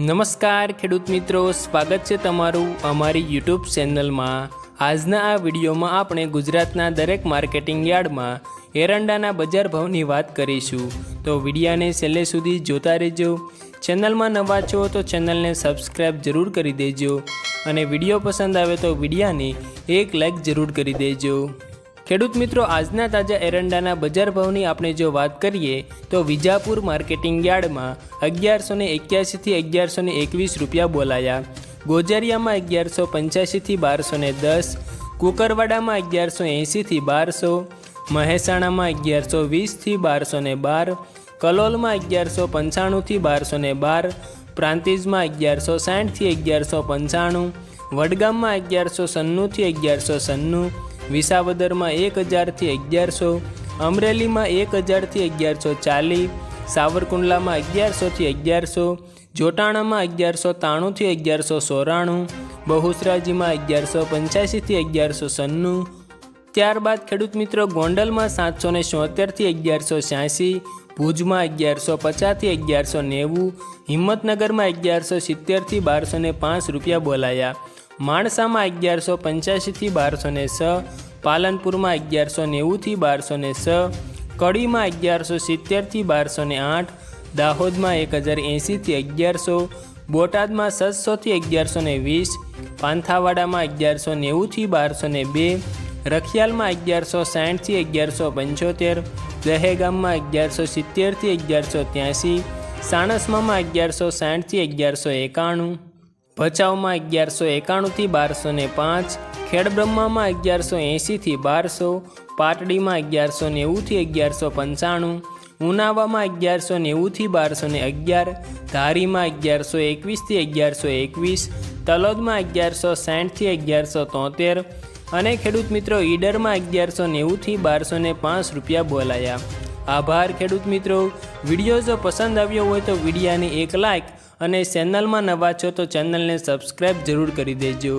નમસ્કાર ખેડૂત મિત્રો, સ્વાગત છે તમારું અમારી યુટ્યુબ ચેનલમાં। આજના આ વિડીયોમાં આપણે ગુજરાતના દરેક માર્કેટિંગ યાર્ડમાં એરંડાના બજાર ભાવની વાત કરીશું, તો વિડીયાને છેલ્લે સુધી જોતા રહેજો। ચેનલમાં નવા છો તો ચેનલને સબસ્ક્રાઈબ જરૂર કરી દેજો અને વિડીયો પસંદ આવે તો વિડીયાને એક લાઈક જરૂર કરી દેજો। ખેડૂત મિત્રો, આજના તાજા એરંડાના બજાર ભાવની આપણે જો વાત કરીએ તો વિજાપુર માર્કેટિંગ યાર્ડમાં 1181 થી 1121 રૂપિયા બોલાયા, ગોજારિયામાં 1185 થી 1210, કુકરવાડામાં 1180 થી 1200, મહેસાણામાં 1120 થી 1212, કલોલમાં 1195 થી 1212, પ્રાંતિજમાં 1160 થી 1195, વડગામમાં 1196 થી 1196, વિસાવદરમાં 1000 થી 1100, અમરેલીમાં 1000 થી 1140, સાવરકુંડલામાં 1100 થી 1100, જોટાણામાં 1193 થી 1194, બહુચરાજીમાં 1185 થી 1196। ત્યારબાદ ખેડૂત મિત્રો, ગોંડલમાં 776 થી 1186, ભુજમાં 1150 થી 1190, હિંમતનગરમાં 1170 થી 1205 રૂપિયા બોલાયા, માણસામાં 1185 થી 1206, પાલનપુરમાં 1190 થી 1206, કડીમાં 1170 થી 1208, દાહોદમાં 1080 થી 1100, બોટાદમાં 700 થી 1120, પાંથાવાડામાં 1190 થી 1202, રખિયાલમાં 1160 થી 1175, દહેગામમાં 1170 થી 1183, સાણસમામાં 1160 થી 1191, ભચાઉમાં 1191 થી 1205, ખેડબ્રહ્મામાં 1180 થી 1200, પાટડીમાં 1190 થી 1195, ઉનાવામાં 1190 થી 1211, ધારીમાં 1121 થી 1121, તલોદમાં 1160 થી 1173 અને ખેડૂત મિત્રો, ઈડરમાં 1190 થી 1205 રૂપિયા બોલાયા। આભાર ખેડૂત મિત્રો। વિડીયો જો પસંદ આવ્યો હોય તો વિડીયાને એક લાઈક અને ચેનલમાં નવા છો તો ચેનલને સબસ્ક્રાઈબ જરૂર કરી દેજો।